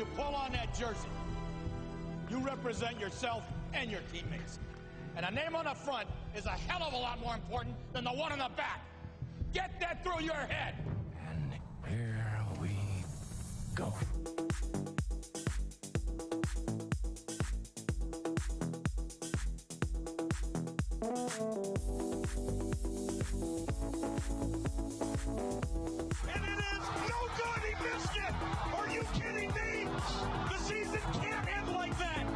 you pull on that jersey, you represent yourself and your teammates. And a name on the front is a hell of a lot more important than the one on the back. Get that through your head. And here we go. And it is no good. He missed it. Are you kidding me? The season can't end like that.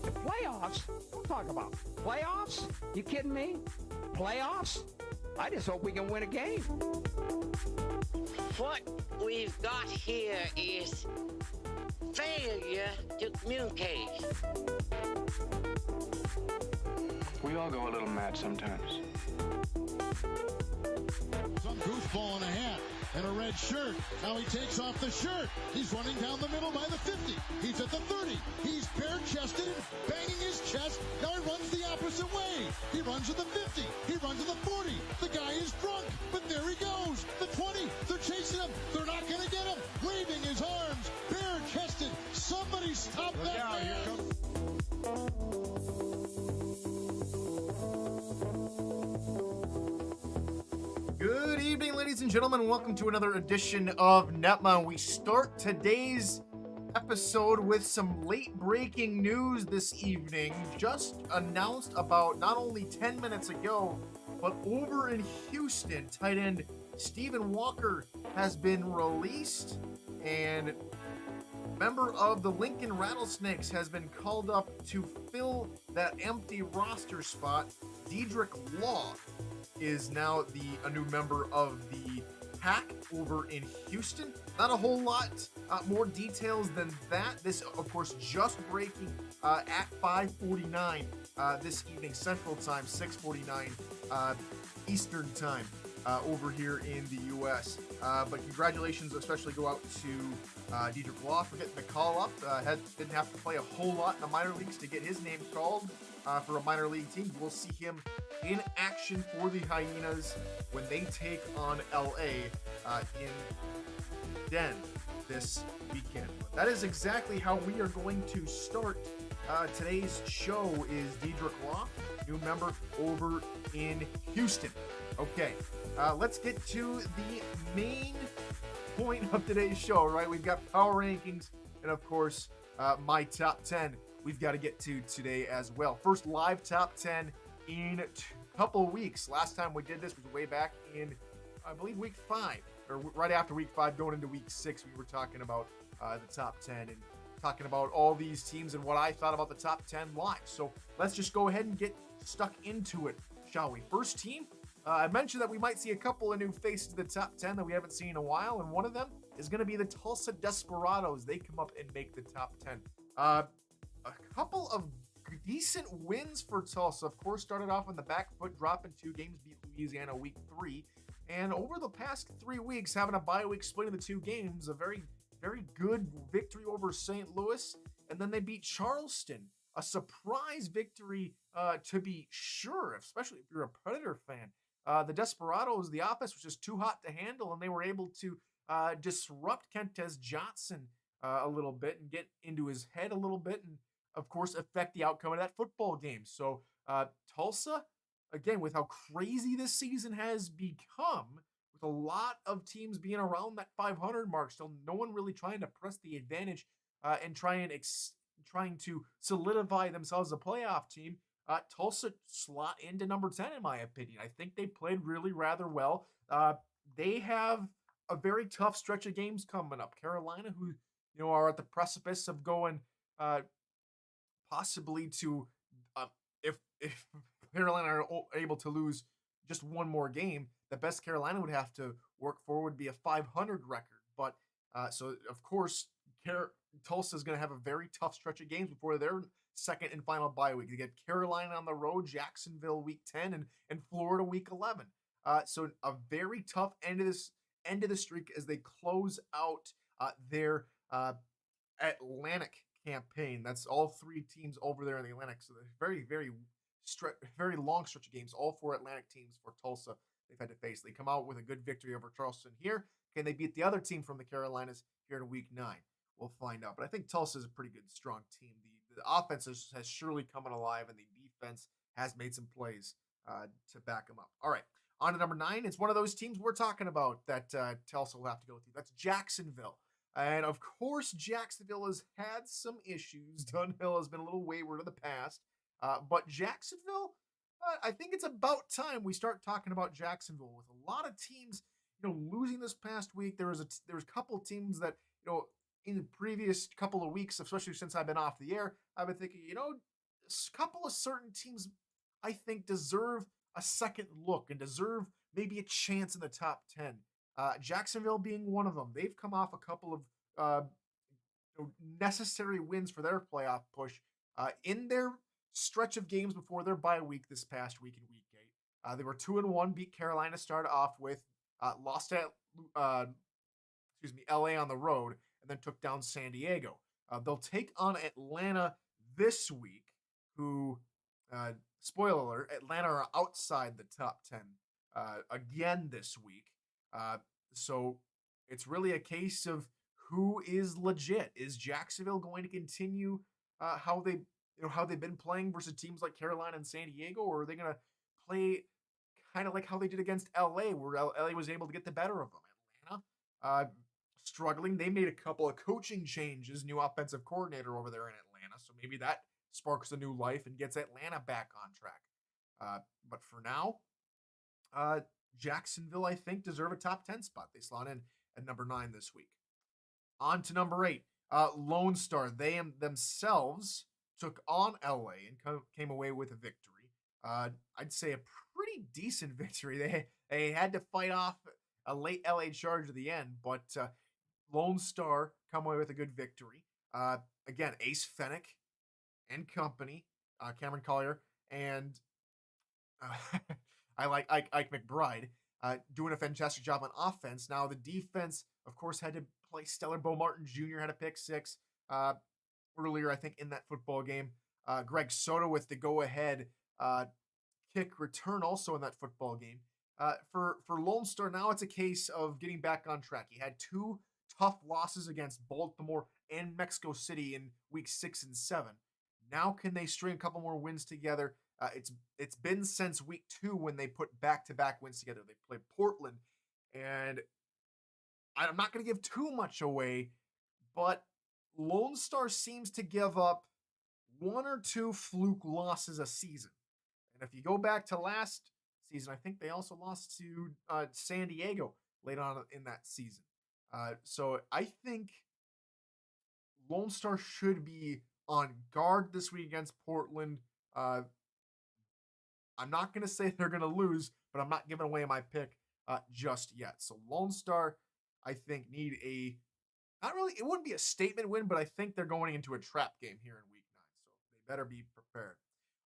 The playoffs? Don't talk about playoffs. You kidding me? Playoffs? I just hope we can win a game. What we've got here is failure to communicate. We all go a little mad sometimes. Some goofball in a hat and a red shirt. Now he takes off the shirt. He's running down the middle by the 50. He's at the 30. He's bare-chested and banging his chest. Now he runs the opposite way. He runs to the 50. He runs to the 40. The guy is drunk, but there he goes. The 20. They're chasing him. They're not going to get him. Waving his arms, bare-chested. Somebody stop that man. Good evening, ladies and gentlemen. Welcome to another edition of NETMA. We start today's episode with some late-breaking news this evening. Just announced about not only 10 minutes ago, but over in Houston, tight end Stephen Walker has been released, and member of the Lincoln Rattlesnakes has been called up to fill that empty roster spot. Dedrick Law is now a new member of the Pack over in Houston. Not a whole lot more details than that. This, of course, just breaking at 5:49 this evening Central Time, 6:49 Eastern Time over here in the U.S. But congratulations especially go out to Dedrick Law for getting the call up. Didn't have to play a whole lot in the minor leagues to get his name called for a minor league team. We'll see him in action for the Hyenas when they take on LA in Den this weekend. That is exactly how we are going to start today's show. Is Dedrick Law, new member over in Houston. Okay, let's get to the main point of today's show, right? We've got power rankings and, of course, my top 10 we've got to get to today as well. First live top 10 in a couple of weeks. Last time we did this was way back in, I believe, week 5, or right after week 5, going into week 6. We were talking about the top 10 and talking about all these teams and what I thought about the top 10 live. So let's just go ahead and get stuck into it, shall we? First team, I mentioned that we might see a couple of new faces to the top 10 that we haven't seen in a while, and one of them is going to be the Tulsa Desperados. They come up and make the top 10. A couple of decent wins for Tulsa. Of course, started off on the back foot, dropping 2 games, beat Louisiana week 3. And over the past 3 weeks, having a bye week, splitting the 2 games, a very, very good victory over St. Louis. And then they beat Charleston. A surprise victory, to be sure, especially if you're a Predator fan. The Desperados, the offense was just too hot to handle, and they were able to disrupt Kentez Johnson a little bit and get into his head a little bit and, of course, affect the outcome of that football game. So Tulsa, again, with how crazy this season has become, with a lot of teams being around that 500 mark, still no one really trying to press the advantage and trying to solidify themselves as a playoff team. Tulsa slot into number 10, in my opinion. I think they played really rather well. They have a very tough stretch of games coming up. Carolina, who are at the precipice of going possibly to, if Carolina are able to lose just one more game, the best Carolina would have to work for would be a 500 record. But so, of course, Tulsa is going to have a very tough stretch of games before their second and final bye week. They get Carolina on the road, Jacksonville week 10, and Florida week 11. So a very tough end of the streak as they close out their Atlantic campaign. That's all 3 teams over there in the Atlantic. So very, very long stretch of games, all 4 Atlantic teams for Tulsa they've had to face. They come out with a good victory over Charleston here. Can they beat the other team from the Carolinas here in week 9? We'll find out. But I think Tulsa is a pretty good, strong team. The offense has surely come alive, and the defense has made some plays to back them up. All right, on to number 9. It's one of those teams we're talking about that Tulsa will have to go through. That's Jacksonville. And, of course, Jacksonville has had some issues. Dunhill has been a little wayward in the past. But Jacksonville, I think it's about time we start talking about Jacksonville. With a lot of teams, losing this past week, there was a couple teams that, in the previous couple of weeks, especially since I've been off the air, I've been thinking, a couple of certain teams I think deserve a second look and deserve maybe a chance in the top 10. Jacksonville being one of them. They've come off a couple of necessary wins for their playoff push in their stretch of games before their bye week this past week in week 8. They were 2-1, beat Carolina, started off with, lost at LA on the road, and then took down San Diego. They'll take on Atlanta this week, who, spoiler alert, Atlanta are outside the top 10 again this week. So it's really a case of who is legit. Is Jacksonville going to continue how they've been playing versus teams like Carolina and San Diego, or are they going to play kind of like how they did against LA, where LA was able to get the better of them? Atlanta, struggling. They made a couple of coaching changes, new offensive coordinator over there in Atlanta, so maybe that sparks a new life and gets Atlanta back on track. But for now, Jacksonville, I think, deserve a top 10 spot. They slot in at number 9 this week. On to number 8, Lone Star. They themselves took on LA and came away with a victory. I'd say a pretty decent victory. They had to fight off a late LA charge at the end, but Lone Star come away with a good victory. Again, Ace Fennick and company, Cameron Collier, and I like Ike McBride doing a fantastic job on offense. Now, the defense, of course, had to play stellar. Bo Martin Jr. had a pick 6 earlier, I think, in that football game. Greg Soto with the go-ahead kick return also in that football game. For Lone Star, now it's a case of getting back on track. He had 2 tough losses against Baltimore and Mexico City in week 6 and 7. Now can they string a couple more wins together? It's been since week 2 when they put back-to-back wins together. They played Portland, and I'm not going to give too much away, but Lone Star seems to give up 1 or 2 fluke losses a season. And if you go back to last season, I think they also lost to San Diego late on in that season. So I think Lone Star should be on guard this week against Portland. I'm not going to say they're going to lose, but I'm not giving away my pick just yet. So Lone Star, I think, need it wouldn't be a statement win, but I think they're going into a trap game here in week 9. So they better be prepared.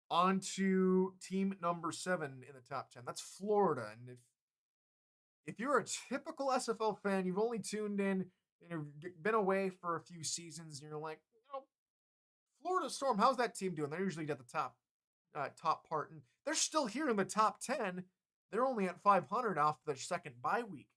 On to team number 7 in the top 10. That's Florida. And if you're a typical SFL fan, you've only tuned in and you've been away for a few seasons, and you're like, Florida Storm, how's that team doing? They're usually at the top part, and they're still here in the top 10. They're only at 500 off their second bye week.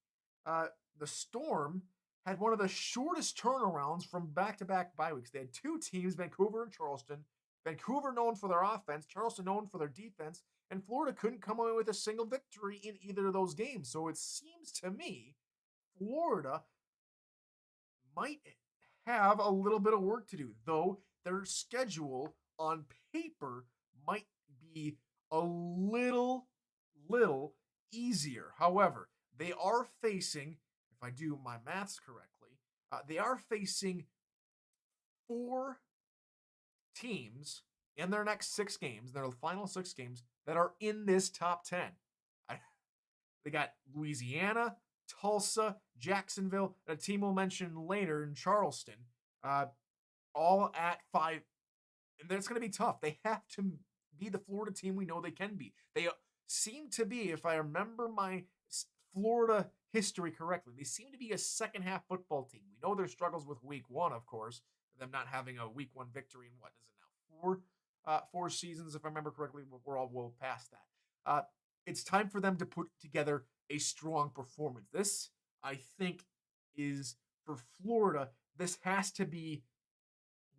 The Storm had one of the shortest turnarounds from back-to-back bye weeks. They had 2 teams, Vancouver and Charleston. Vancouver known for their offense, Charleston known for their defense, and Florida couldn't come away with a single victory in either of those games. So it seems to me Florida might have a little bit of work to do, though their schedule on paper might be a little easier. However, they are facing, if I do my maths correctly, they are facing 4 teams in their next 6 games, their final 6 games, that are in this top 10. They got Louisiana, Tulsa, Jacksonville, and a team we'll mention later in Charleston, all at 5. And that's going to be tough. They have to be the Florida team we know they can be. They seem to be, if I remember my Florida history correctly, they seem to be a second-half football team. We know their struggles with week 1, of course, them not having a week 1 victory in what is it now? 4 seasons, if I remember correctly. We're all well past that. it's time for them to put together a strong performance. This, I think, is for Florida. This has to be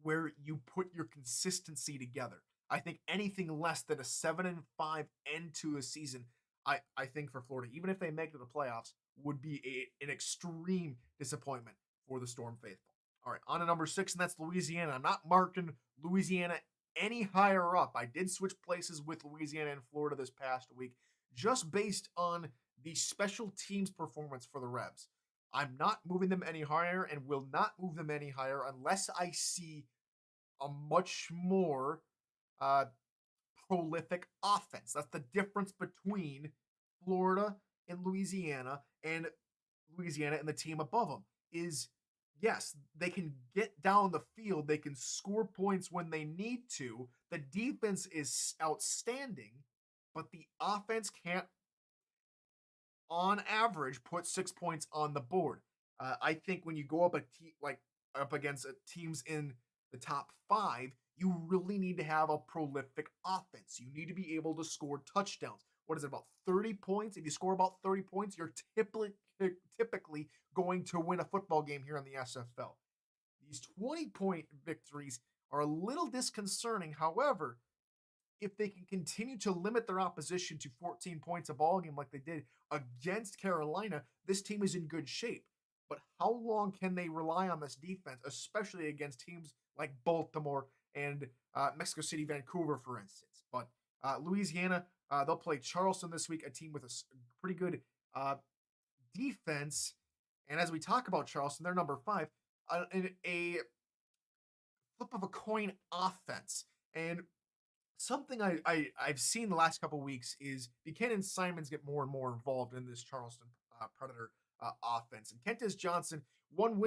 where you put your consistency together. I think anything less than a 7-5 end to a season, I think for Florida, even if they make it to the playoffs, would be an extreme disappointment for the Storm faithful. All right, on to number 6, and that's Louisiana. I'm not marking Louisiana any higher up. I did switch places with Louisiana and Florida this past week, just based on the special teams performance for the Rebs. I'm not moving them any higher and will not move them any higher unless I see a much more prolific offense. That's the difference between Florida and Louisiana and the team above them is, yes, they can get down the field. They can score points when they need to. The defense is outstanding, but the offense can't, on average, put 6 points on the board. I think when you go up up against teams in the top 5, you really need to have a prolific offense. You need to be able to score touchdowns. What is it, about 30 points? If you score about 30 points, you're typically going to win a football game here in the SFL. These 20-point victories are a little disconcerting. However, if they can continue to limit their opposition to 14 points a ball game like they did against Carolina, this team is in good shape. But how long can they rely on this defense, especially against teams like Baltimore and Mexico City, Vancouver, for instance? But Louisiana, they'll play Charleston this week, a team with a pretty good defense. And as we talk about Charleston, they're number 5 in a flip of a coin offense. And something I've seen the last couple weeks is Buchanan Simons get more and more involved in this Charleston Predator offense. And Kentez Johnson, one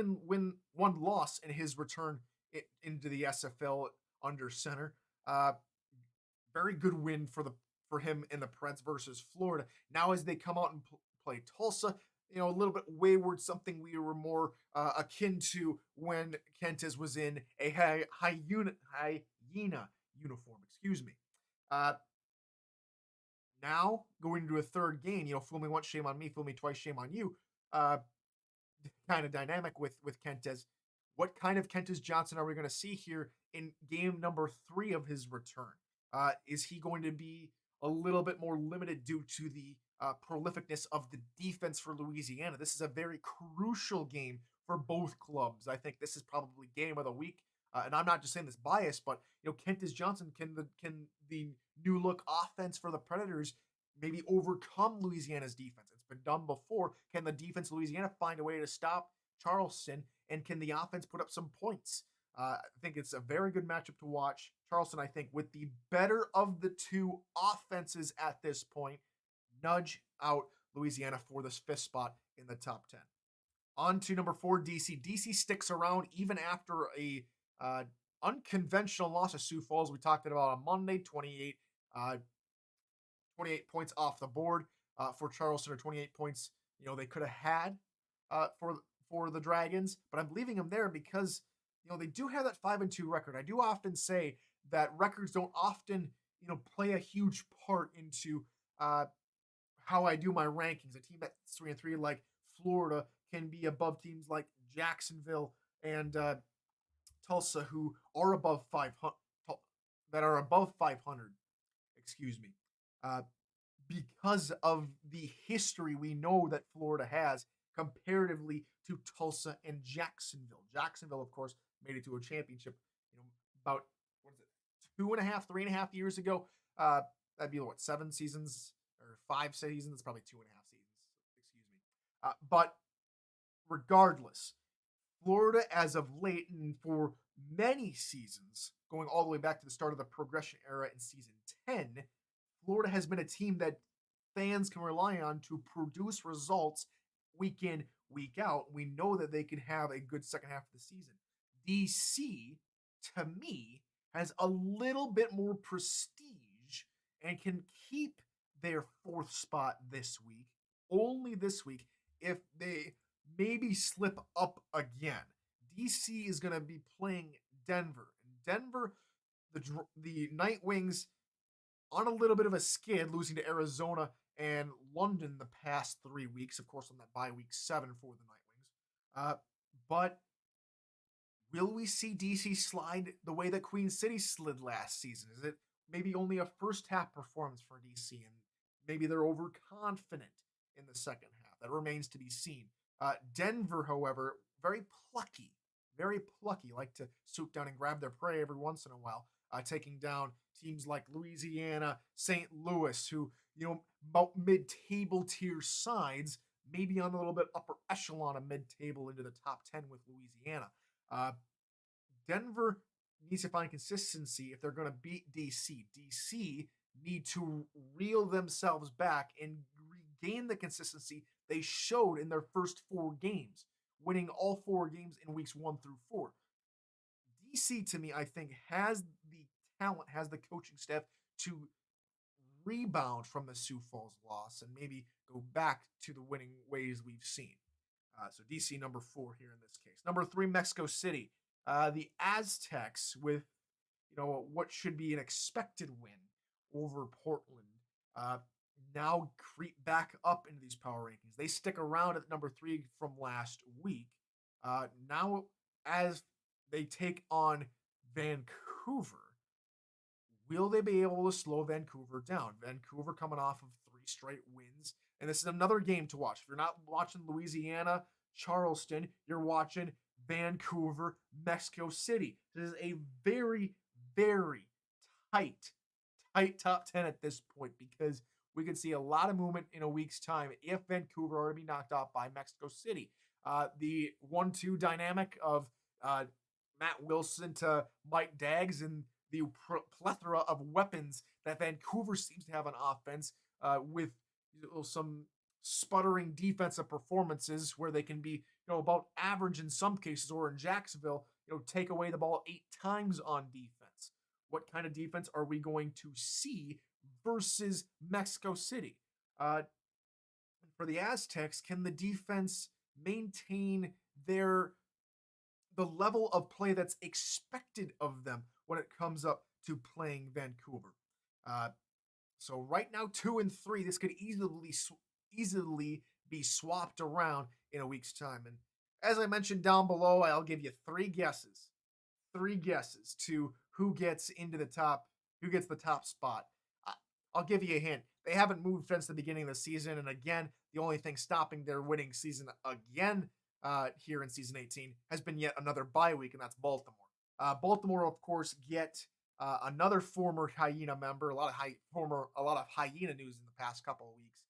loss in his return into the SFL under center. Very good win for him in the Preds versus Florida. Now as they come out and play Tulsa, a little bit wayward, something we were more akin to when Kentez was in a hyena uniform. Excuse me. Now going into a third game, fool me once, shame on me. Fool me twice, shame on you. Kind of dynamic with Kentez. What kind of Kentez Johnson are we going to see here in game number 3 of his return? Is he going to be a little bit more limited due to the prolificness of the defense for Louisiana? This is a very crucial game for both clubs. I think this is probably game of the week. And I'm not just saying this bias, but Kentez Johnson, can the new look offense for the Predators maybe overcome Louisiana's defense? It's been done before. Can the defense Louisiana find a way to stop Charleston, and can the offense put up some points? I think it's a very good matchup to watch. Charleston, I think, with the better of the two offenses at this point, nudge out Louisiana for this 5th spot in the top 10. On to number 4, DC. DC sticks around even after a unconventional loss of Sioux Falls. We talked about on Monday, 28 points off the board for Charleston, or 28 points they could have had for the Dragons, but I'm leaving them there because they do have that 5-2 record. I do often say that records don't often play a huge part into how I do my rankings. A team that's 3-3 like Florida can be above teams like Jacksonville and Tulsa, who are above 500, excuse me, because of the history we know that Florida has comparatively to Tulsa and Jacksonville. Jacksonville, of course, made it to a championship, about 3.5 years ago. That'd be 7 seasons or 5 seasons? It's probably 2.5 seasons. Excuse me. But regardless, Florida, as of late and for many seasons, going all the way back to the start of the progression era in season 10, Florida has been a team that fans can rely on to produce results week in, week out. We know that they can have a good second half of the season. DC, to me, has a little bit more prestige and can keep their 4th spot this week, only this week, if they maybe slip up again. DC is going to be playing Denver. And Denver, the Night Wings, on a little bit of a skid, losing to Arizona and London the past 3 weeks, of course, on that bye week 7 for the Night Wings. But will we see DC slide the way that Queen City slid last season? Is it maybe only a first half performance for DC and maybe they're overconfident in the second half? That remains to be seen. Denver, however, very plucky, like to swoop down and grab their prey every once in a while, taking down teams like Louisiana, St. Louis, who, about mid-table tier sides, maybe on a little bit upper echelon of mid-table into the top 10 with Louisiana. Denver needs to find consistency if they're going to beat DC. DC need to reel themselves back and regain the consistency they showed in their first 4 games, winning all 4 games in weeks 1 through 4. DC, to me, I think, has the talent, has the coaching staff to rebound from the Sioux Falls loss and maybe go back to the winning ways we've seen. So DC number 4 here in this case. Number 3, Mexico City. The Aztecs with, what should be an expected win over Portland, now creep back up into these power rankings. They stick around at number 3 from last week. Now, as they take on Vancouver, will they be able to slow Vancouver down? Vancouver coming off of 3 straight wins. And this is another game to watch. If you're not watching Louisiana, Charleston, you're watching Vancouver, Mexico City. This is a very, very tight top 10 at this point because we can see a lot of movement in a week's time if Vancouver are to be knocked off by Mexico City. The 1-2 dynamic of Matt Wilson to Mike Daggs and the plethora of weapons that Vancouver seems to have on offense with some sputtering defensive performances where they can be, about average in some cases, or in Jacksonville, take away the ball 8 times on defense. What kind of defense are we going to see versus Mexico City? For the Aztecs, can the defense maintain the level of play that's expected of them when it comes up to playing Vancouver? So right now, 2 and 3, this could easily be swapped around in a week's time. And as I mentioned down below, I'll give you 3 guesses to who gets the top spot. I'll give you a hint. They haven't moved since the beginning of the season. And again, the only thing stopping their winning season again here in season 18 has been yet another bye week, and that's Baltimore. Baltimore, of course, get another former Hyena member, a lot of Hyena news in the past couple of weeks.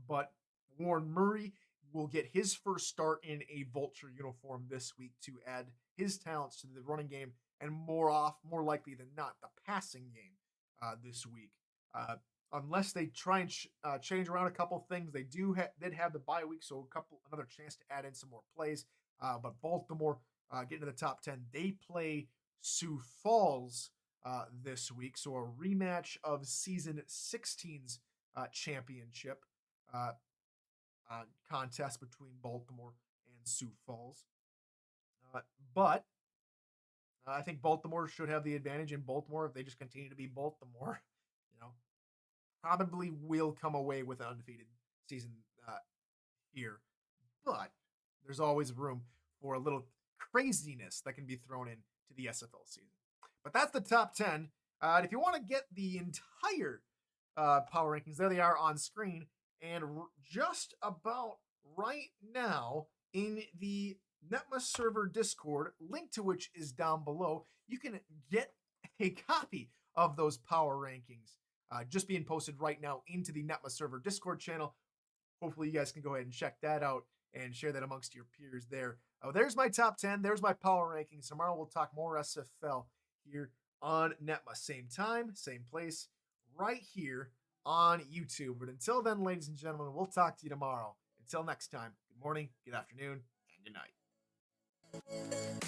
But Warren Murray will get his first start in a Vulture uniform this week to add his talents to the running game and more likely than not, the passing game this week. Unless they try and change around a couple things, they did have the bye week, so another chance to add in some more plays. But Baltimore get into the top 10. They play Sioux Falls this week, so a rematch of season 16's championship contest between Baltimore and Sioux Falls. But I think Baltimore should have the advantage in Baltimore if they just continue to be Baltimore. Probably will come away with an undefeated season here. But there's always room for a little craziness that can be thrown into the SFL season. But that's the top 10. If you want to get the entire power rankings, there they are on screen. And just about right now in the NETMA server Discord, link to which is down below, you can get a copy of those power rankings just being posted right now into the NETMA server Discord channel. Hopefully you guys can go ahead and check that out and share that amongst your peers there. There's my top 10. There's my power rankings. Tomorrow we'll talk more SFL here on NETMA. Same time, same place, right here on YouTube. But until then, ladies and gentlemen, we'll talk to you tomorrow. Until next time, good morning, good afternoon, and good night.